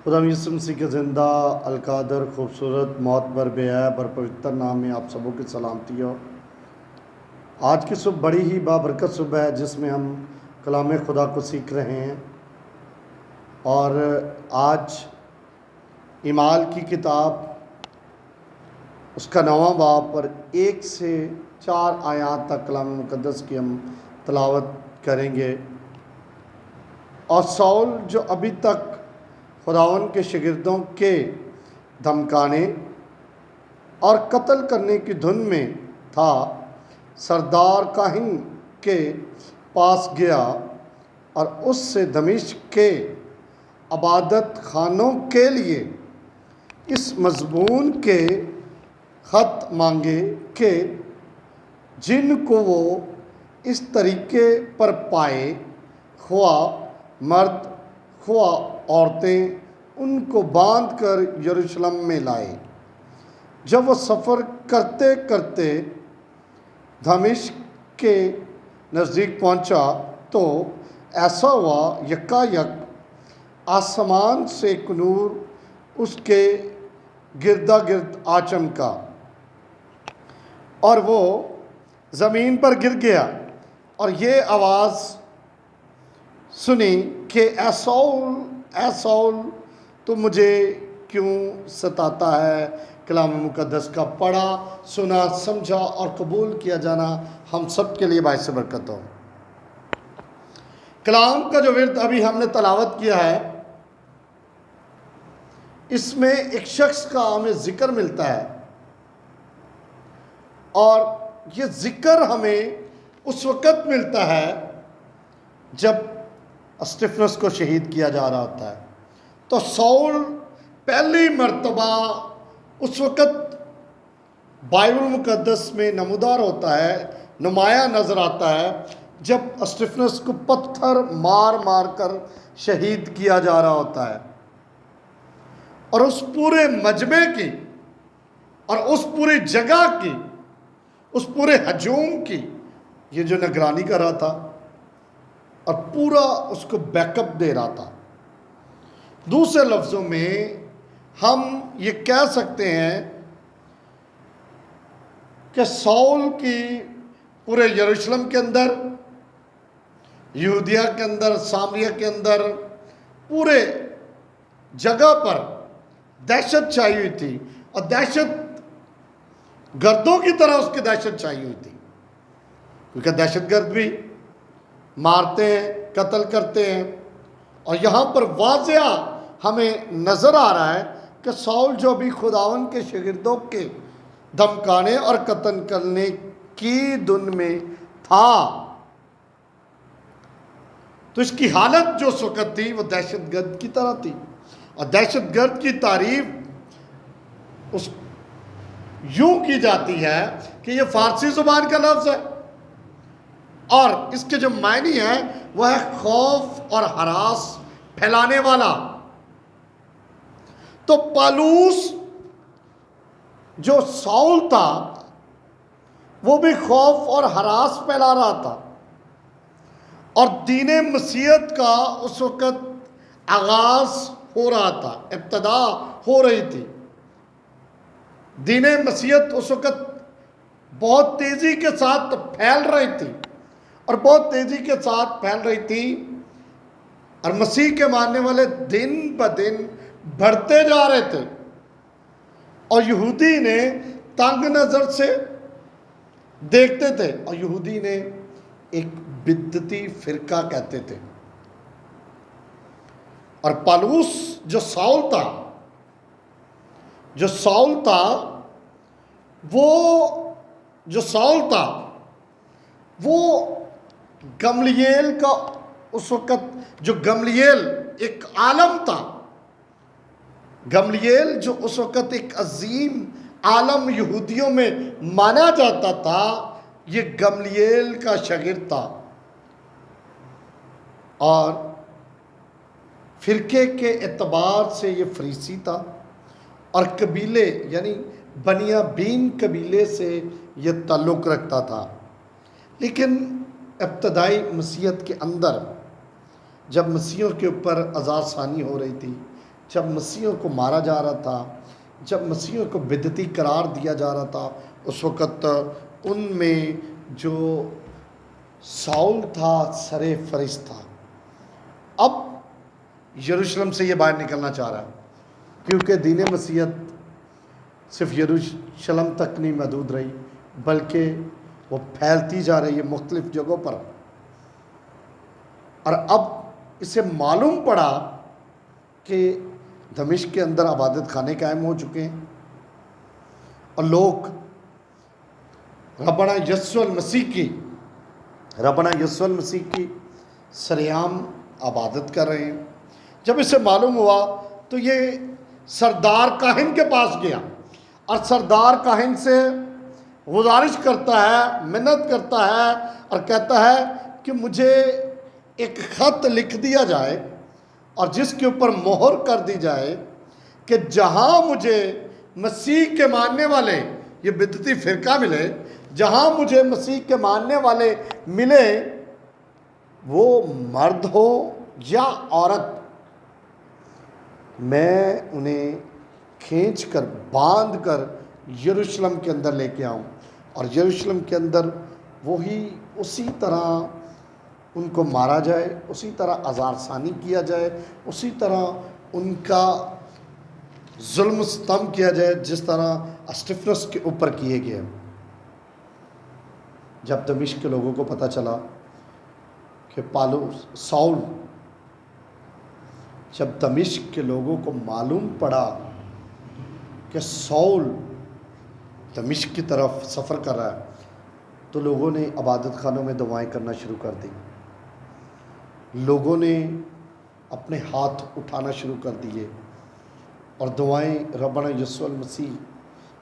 خدا یسوع مسیح کے زندہ القادر خوبصورت معتبر بے عیب اور پوتر نام میں آپ سبوں کی سلامتی ہو۔ آج کی صبح بڑی ہی بابرکت صبح ہے جس میں ہم کلام خدا کو سیکھ رہے ہیں، اور آج اعمال کی کتاب اس کا 9واں باب پر 1 سے 4 آیات تک کلام مقدس کی ہم تلاوت کریں گے۔ اور سول جو ابھی تک خداوند کے شاگردوں کے دھمکانے اور قتل کرنے کی دھن میں تھا، سردار کاہن کے پاس گیا اور اس سے دمشق کے عبادت خانوں کے لیے اس مضمون کے خط مانگے کہ جن کو وہ اس طریقے پر پائے، خواہ مرد خواہ عورتیں، ان کو باندھ کر یروشلم میں لائے۔ جب وہ سفر کرتے کرتے دمشق کے نزدیک پہنچا تو ایسا ہوا، یکایک آسمان سے ایک نور اس کے گردا گرد آ چمکا اور وہ زمین پر گر گیا، اور یہ آواز سنی کہ اے سول تو مجھے کیوں ستاتا ہے۔ کلام مقدس کا پڑھا، سنا، سمجھا اور قبول کیا جانا ہم سب کے لیے باعث برکت ہو۔ کلام کا جو ورد ابھی ہم نے تلاوت کیا ہے، اس میں ایک شخص کا ہمیں ذکر ملتا ہے، اور یہ ذکر ہمیں اس وقت ملتا ہے جب اسٹفنس کو شہید کیا جا رہا ہوتا ہے۔ تو سول پہلی مرتبہ اس وقت بائبل مقدس میں نمودار ہوتا ہے، نمایاں نظر آتا ہے، جب اسٹفنس کو پتھر مار مار کر شہید کیا جا رہا ہوتا ہے، اور اس پورے مجمع کی اور اس پوری جگہ کی، اس پورے ہجوم کی یہ جو نگرانی کر رہا تھا اور پورا اس کو بیک اپ دے رہا تھا۔ دوسرے لفظوں میں ہم یہ کہہ سکتے ہیں کہ سول کی پورے یروشلم کے اندر، یہودیہ کے اندر، سامریہ کے اندر، پورے جگہ پر دہشت چھائی ہوئی تھی، اور دہشت گردوں کی طرح اس کی دہشت چھائی ہوئی تھی، کیونکہ دہشت گرد بھی مارتے ہیں، قتل کرتے ہیں۔ اور یہاں پر واضح ہمیں نظر آ رہا ہے کہ سول جو بھی خداوند کے شاگردوں کے دھمکانے اور قتل کرنے کی دھن میں تھا، تو اس کی حالت جو اس وقت تھی وہ دہشت گرد کی طرح تھی۔ اور دہشت گرد کی تعریف اس یوں کی جاتی ہے کہ یہ فارسی زبان کا لفظ ہے، اور اس کے جو معنی ہے وہ ہے خوف اور ہراس پھیلانے والا۔ تو پالوس جو سول تھا وہ بھی خوف اور ہراس پھیلا رہا تھا، اور دین مسیحیت کا اس وقت آغاز ہو رہا تھا، ابتدا ہو رہی تھی۔ دین مسیحیت اس وقت بہت تیزی کے ساتھ پھیل رہی تھی، اور بہت تیزی کے ساتھ پھیل رہی تھی، اور مسیح کے ماننے والے دن بدن بڑھتے جا رہے تھے، اور یہودی نے تنگ نظر سے دیکھتے تھے، اور یہودی نے ایک بدعتی فرقہ کہتے تھے۔ اور پالوس جو سول تھا وہ گملیل کا اس وقت جو گملیل ایک عالم تھا، گملیل جو اس وقت ایک عظیم عالم یہودیوں میں مانا جاتا تھا، یہ گملیل کا شاگرد تھا، اور فرقے کے اعتبار سے یہ فریسی تھا، اور قبیلے یعنی بنیامین قبیلے سے یہ تعلق رکھتا تھا۔ لیکن ابتدائی مسیحیت کے اندر جب مسیحیوں کے اوپر عذاب ثانی ہو رہی تھی، جب مسیحوں کو مارا جا رہا تھا، جب مسیحوں کو بدعتی قرار دیا جا رہا تھا، اس وقت ان میں جو ساؤل تھا سر فہرست تھا۔ اب یروشلم سے یہ باہر نکلنا چاہ رہا ہے، کیونکہ دین مسیحیت صرف یروشلم تک نہیں محدود رہی، بلکہ وہ پھیلتی جا رہی ہے مختلف جگہوں پر۔ اور اب اسے معلوم پڑا کہ دمشق کے اندر عبادت خانے قائم ہو چکے ہیں، اور لوگ ربنا یسوع المسیح کی سریعام عبادت کر رہے ہیں۔ جب اسے معلوم ہوا تو یہ سردار کاہن کے پاس گیا، اور سردار کاہن سے گزارش کرتا ہے، منت کرتا ہے، اور کہتا ہے کہ مجھے ایک خط لکھ دیا جائے اور جس کے اوپر مہر کر دی جائے کہ جہاں مجھے مسیح کے ماننے والے، یہ بدعتی فرقہ ملے، جہاں مجھے مسیح کے ماننے والے ملے، وہ مرد ہو یا عورت، میں انہیں کھینچ کر باندھ کر یروشلم کے اندر لے کے آؤں، اور یروشلم کے اندر وہی اسی طرح ان کو مارا جائے، اسی طرح آزار ثانی کیا جائے، اسی طرح ان کا ظلم ستم کیا جائے جس طرح اسٹفنس کے اوپر کیے گئے۔ جب دمشق کے لوگوں کو پتہ چلا کہ ساؤل، جب دمشق کے لوگوں کو معلوم پڑا کہ ساؤل دمشق کی طرف سفر کر رہا ہے، تو لوگوں نے عبادت خانوں میں دعائیں کرنا شروع کر دی، لوگوں نے اپنے ہاتھ اٹھانا شروع کر دیے اور دعائیں ربنا یسوع المسیح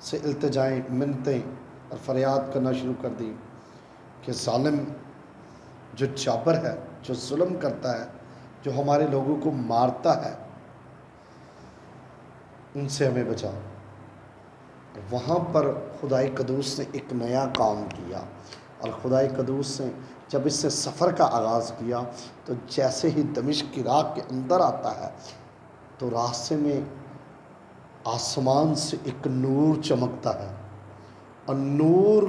سے التجائیں، منتیں اور فریاد کرنا شروع کر دی کہ ظالم جو جابر ہے، جو ظلم کرتا ہے، جو ہمارے لوگوں کو مارتا ہے، ان سے ہمیں بچا۔ وہاں پر خدائے قدوس نے ایک نیا کام کیا، اور خدائے قدوس نے جب اس سے سفر کا آغاز کیا تو جیسے ہی دمشق کی راہ کے اندر آتا ہے تو راستے میں آسمان سے ایک نور چمکتا ہے، اور نور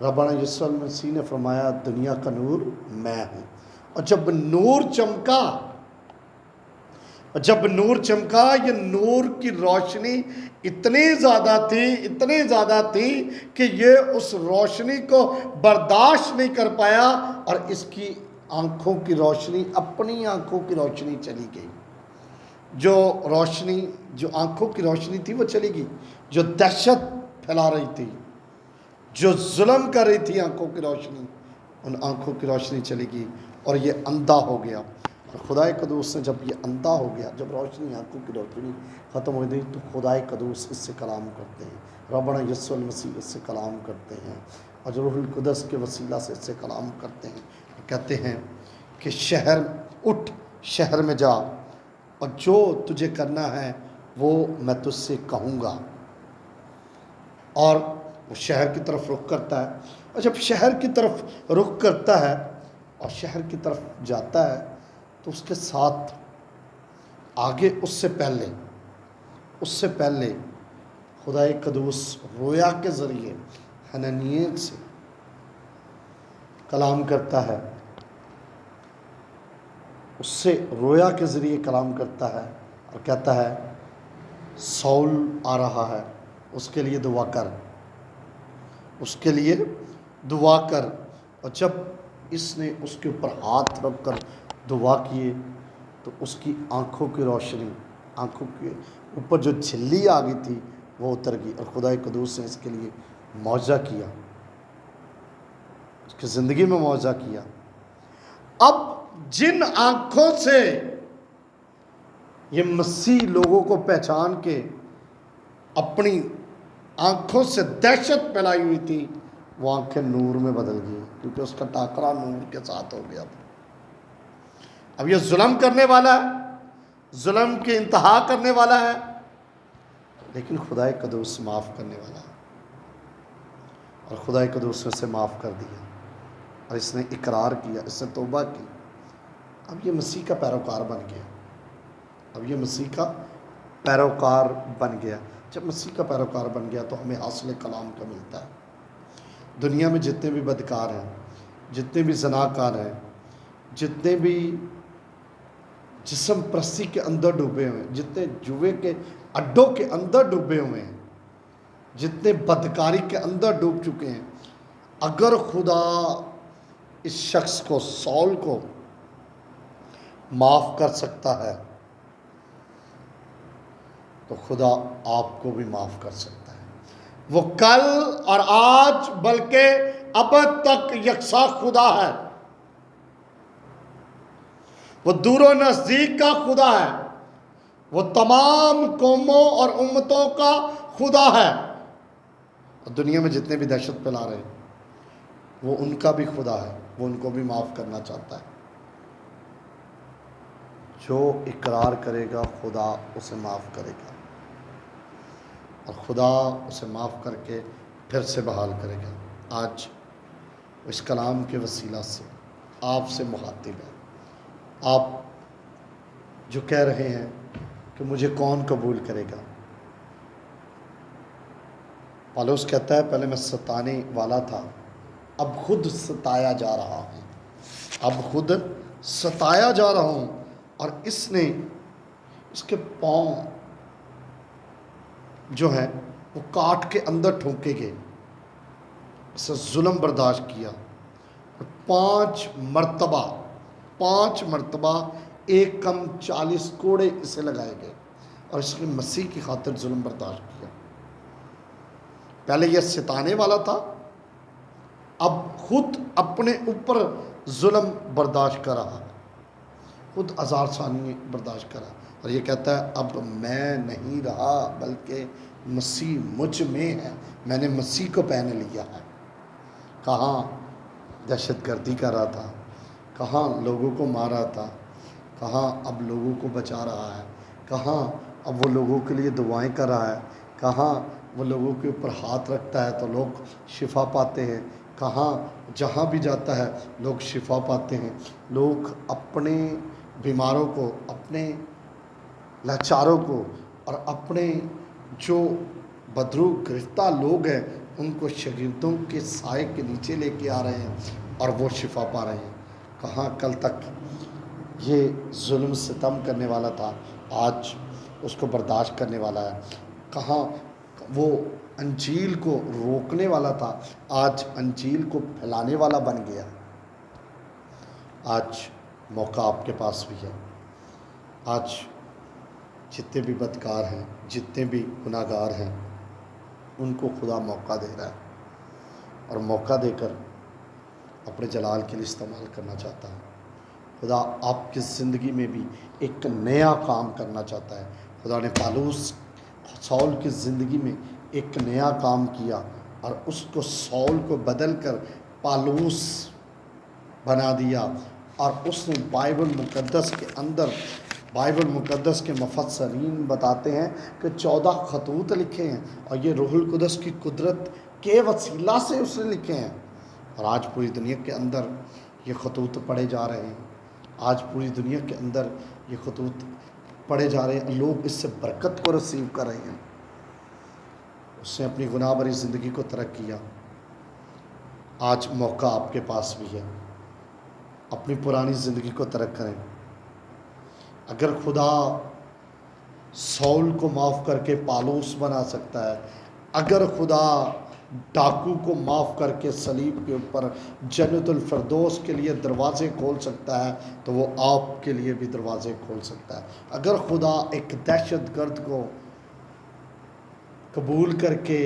ربنا یسوع المسیح نے فرمایا دنیا کا نور میں ہوں۔ اور جب نور چمکا یہ نور کی روشنی اتنی زیادہ تھی کہ یہ اس روشنی کو برداشت نہیں کر پایا، اور اس کی آنکھوں کی روشنی، اپنی آنکھوں کی روشنی چلی گئی۔ جو آنکھوں کی روشنی تھی وہ چلی گئی، جو دہشت پھیلا رہی تھی، جو ظلم کر رہی تھی آنکھوں کی روشنی، ان آنکھوں کی روشنی چلی گئی اور یہ اندھا ہو گیا۔ اور خدائے قدوس نے جب یہ اندھا ہو گیا، جب روشنی، آنکھوں کی روشنی ختم ہو گئی، تو خدائے قدوس اس سے کلام کرتے ہیں، ربنا یسوع المسیح اس سے کلام کرتے ہیں، اور روح القدس کے وسیلہ سے اس سے کلام کرتے ہیں، کہتے ہیں کہ اٹھ شہر میں جا، اور جو تجھے کرنا ہے وہ میں تجھ سے کہوں گا۔ اور وہ شہر کی طرف رخ کرتا ہے، اور جب شہر کی طرف رخ کرتا ہے اور شہر کی طرف جاتا ہے تو اس کے ساتھ آگے اس سے پہلے خدائے قدوس رویا کے ذریعے حنانیل سے کلام کرتا ہے، اس سے رویا کے ذریعے کلام کرتا ہے اور کہتا ہے ساؤل آ رہا ہے، اس کے لیے دعا کر۔ اور جب اس نے اس کے اوپر ہاتھ رکھ کر دعا کیے تو اس کی آنکھوں کی روشنی، آنکھوں کے اوپر جو جھلی آ گئی تھی وہ اتر گئی، اور خدائے قدوس نے اس کے لیے معجزہ کیا، اس کی زندگی میں معجزہ کیا۔ اب جن آنکھوں سے یہ مسیح لوگوں کو پہچان کے اپنی آنکھوں سے دہشت پھیلائی ہوئی تھی، وہ آنکھیں نور میں بدل گئی، کیونکہ اس کا ٹاکرا نور کے ساتھ ہو گیا۔ اب یہ ظلم کرنے والا ہے، ظلم کی انتہا کرنے والا ہے، لیکن خدائے قدوس معاف کرنے والا ہے، اور خدائے قدوس نے اسے معاف کر دیا، اور اس نے اقرار کیا، اس نے توبہ کی، اب یہ مسیح کا پیروکار بن گیا، اب اب یہ مسیح کا پیروکار بن گیا۔ جب مسیح کا پیروکار بن گیا تو ہمیں حاصل کلام کا ملتا ہے۔ دنیا میں جتنے بھی بدکار ہیں، جتنے بھی زناکار ہیں، جتنے بھی جسم پرستی کے اندر ڈوبے ہوئے ہیں، جتنے جوے کے اڈوں کے اندر ڈوبے ہوئے ہیں، جتنے بدکاری کے اندر ڈوب چکے ہیں، اگر خدا اس شخص کو، سول کو معاف کر سکتا ہے تو خدا آپ کو بھی معاف کر سکتا ہے۔ وہ کل اور آج بلکہ ابد تک یکساں خدا ہے۔ وہ دور و نزدیک کا خدا ہے۔ وہ تمام قوموں اور امتوں کا خدا ہے۔ اور دنیا میں جتنے بھی دہشت پھیلا رہے ہیں وہ ان کا بھی خدا ہے، وہ ان کو بھی معاف کرنا چاہتا ہے۔ جو اقرار کرے گا خدا اسے معاف کرے گا، اور خدا اسے معاف کر کے پھر سے بحال کرے گا۔ آج اس کلام کے وسیلہ سے آپ سے مخاطب ہے۔ آپ جو کہہ رہے ہیں کہ مجھے کون قبول کرے گا، پالوس کہتا ہے پہلے میں ستانے والا تھا، اب خود ستایا جا رہا ہوں، اب خود ستایا جا رہا ہوں۔ اور اس نے، اس کے پاؤں جو ہیں وہ کاٹ کے اندر ٹھونکے گئے، اسے ظلم برداشت کیا، اور 5 مرتبہ 1 کوڑے اسے لگائے گئے، اور اس نے مسیح کی خاطر ظلم برداشت کیا۔ پہلے یہ ستانے والا تھا، اب خود اپنے اوپر ظلم برداشت کر رہا ہے، خود ہزار ثانی برداشت کرا، اور یہ کہتا ہے اب میں نہیں رہا بلکہ مسیح مجھ میں ہے، میں نے مسیح کو پہن لیا ہے۔ کہاں دہشت گردی کر رہا تھا، کہاں لوگوں کو مار رہا تھا، کہاں اب لوگوں کو بچا رہا ہے، کہاں اب وہ لوگوں کے لیے دعائیں کر رہا ہے، کہاں وہ لوگوں کے اوپر ہاتھ رکھتا ہے تو لوگ شفا پاتے ہیں، کہاں جہاں بھی جاتا ہے لوگ شفا پاتے ہیں، لوگ اپنے بیماروں کو، اپنے لاچاروں کو، اور اپنے جو بدرو گرفتہ لوگ ہیں ان کو شاگردوں کے سائے کے نیچے لے کے آ رہے ہیں اور وہ شفا پا رہے ہیں۔ کہاں کل تک یہ ظلم ستم کرنے والا تھا، آج اس کو برداشت کرنے والا ہے۔ کہاں وہ انجیل کو روکنے والا تھا، آج انجیل کو پھیلانے والا بن گیا۔ آج موقع آپ کے پاس بھی ہے۔ آج جتنے بھی بدکار ہیں، جتنے بھی گناہگار ہیں، ان کو خدا موقع دے رہا ہے، اور موقع دے کر اپنے جلال کے لیے استعمال کرنا چاہتا ہے۔ خدا آپ کی زندگی میں بھی ایک نیا کام کرنا چاہتا ہے۔ خدا نے پالوس سول کی زندگی میں ایک نیا کام کیا، اور اس کو سول کو بدل کر پالوس بنا دیا، اور اس نے بائبل مقدس کے اندر، بائبل مقدس کے مفسرین بتاتے ہیں کہ 14 خطوط لکھے ہیں، اور یہ روح القدس کی قدرت کے وسیلہ سے اس نے لکھے ہیں، اور آج پوری دنیا کے اندر یہ خطوط پڑھے جا رہے ہیں۔ آج پوری دنیا کے اندر یہ خطوط پڑھے جا رہے ہیں، لوگ اس سے برکت کو رسیو کر رہے ہیں۔ اس نے اپنی گناہ بھری زندگی کو ترک کیا۔ آج موقع آپ کے پاس بھی ہے، اپنی پرانی زندگی کو ترک کریں۔ اگر خدا سول کو معاف کر کے پالوس بنا سکتا ہے، اگر خدا ڈاکو کو معاف کر کے صلیب کے اوپر جنت الفردوس کے لیے دروازے کھول سکتا ہے تو وہ آپ کے لیے بھی دروازے کھول سکتا ہے۔ اگر خدا ایک دہشت گرد کو قبول کر کے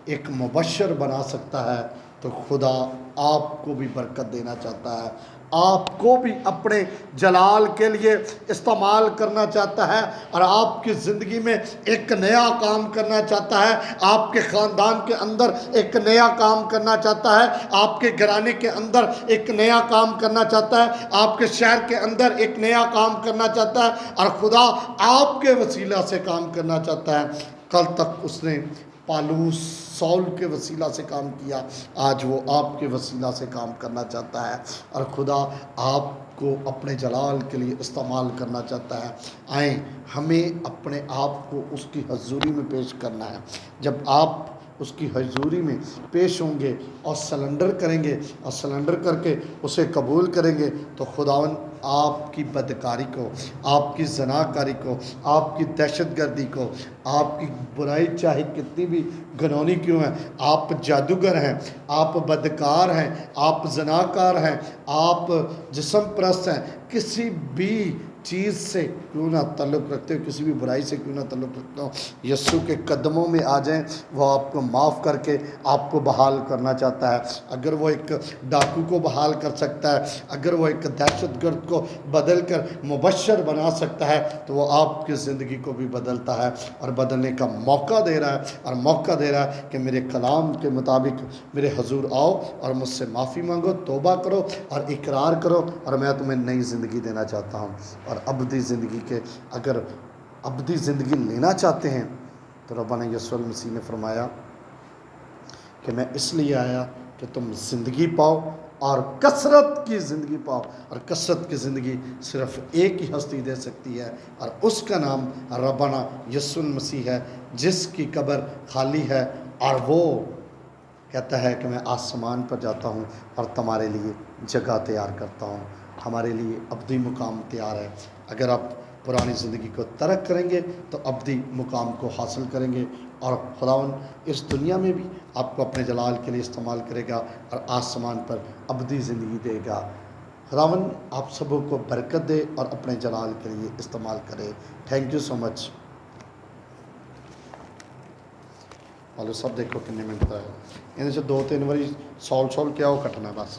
ایک مبشر بنا سکتا ہے تو خدا آپ کو بھی برکت دینا چاہتا ہے، آپ کو بھی اپنے جلال کے لیے استعمال کرنا چاہتا ہے، اور آپ کی زندگی میں ایک نیا کام کرنا چاہتا ہے، آپ کے خاندان کے اندر ایک نیا کام کرنا چاہتا ہے، آپ کے گھرانے کے اندر ایک نیا کام کرنا چاہتا ہے، آپ کے شہر کے اندر ایک نیا کام کرنا چاہتا ہے، اور خدا آپ کے وسیلہ سے کام کرنا چاہتا ہے۔ کل تک اس نے پالوس سول کے وسیلہ سے کام کیا، آج وہ آپ کے وسیلہ سے کام کرنا چاہتا ہے، اور خدا آپ کو اپنے جلال کے لیے استعمال کرنا چاہتا ہے۔ آئیں ہمیں اپنے آپ کو اس کی حضوری میں پیش کرنا ہے۔ جب آپ اس کی حضوری میں پیش ہوں گے اور سلنڈر کریں گے، اور سلنڈر کر کے اسے قبول کریں گے، تو خداوند آپ کی بدکاری کو، آپ کی زناکاری کو، آپ کی دہشت گردی کو، آپ کی برائی چاہے کتنی بھی گھنونی کیوں ہے، آپ جادوگر ہیں، آپ بدکار ہیں، آپ زناکار ہیں، آپ جسم پرست ہیں، کسی بھی چیز سے کیوں نہ تعلق رکھتے ہو، کسی بھی برائی سے کیوں نہ تعلق رکھتے ہو، یسوع کے قدموں میں آ جائیں، وہ آپ کو معاف کر کے آپ کو بحال کرنا چاہتا ہے۔ اگر وہ ایک ڈاکو کو بحال کر سکتا ہے، اگر وہ ایک دہشت گرد کو بدل کر مبشر بنا سکتا ہے، تو وہ آپ کی زندگی کو بھی بدلتا ہے اور بدلنے کا موقع دے رہا ہے، اور موقع دے رہا ہے کہ میرے کلام کے مطابق میرے حضور آؤ اور مجھ سے معافی مانگو، توبہ کرو اور اقرار کرو، اور میں تمہیں نئی زندگی دینا چاہتا ہوں۔ اور ابدی زندگی کے اگر ابدی زندگی لینا چاہتے ہیں تو ربنا یسوع المسیح نے فرمایا کہ میں اس لیے آیا کہ تم زندگی پاؤ اور کثرت کی زندگی پاؤ، اور کثرت کی زندگی صرف ایک ہی ہستی دے سکتی ہے، اور اس کا نام ربنا یسوع المسیح ہے، جس کی قبر خالی ہے، اور وہ کہتا ہے کہ میں آسمان پر جاتا ہوں اور تمہارے لیے جگہ تیار کرتا ہوں۔ ہمارے لیے ابدی مقام تیار ہے۔ اگر آپ پرانی زندگی کو ترک کریں گے تو ابدی مقام کو حاصل کریں گے، اور خداوند اس دنیا میں بھی آپ کو اپنے جلال کے لیے استعمال کرے گا، اور آسمان پر ابدی زندگی دے گا۔ خداوند آپ سبوں کو برکت دے اور اپنے جلال کے لیے استعمال کرے۔ تھینک یو سو مچ۔ والو سب دیکھو کنے منٹ ہے، ان سے 2-3 باری سال کیا وہ کٹنا بس۔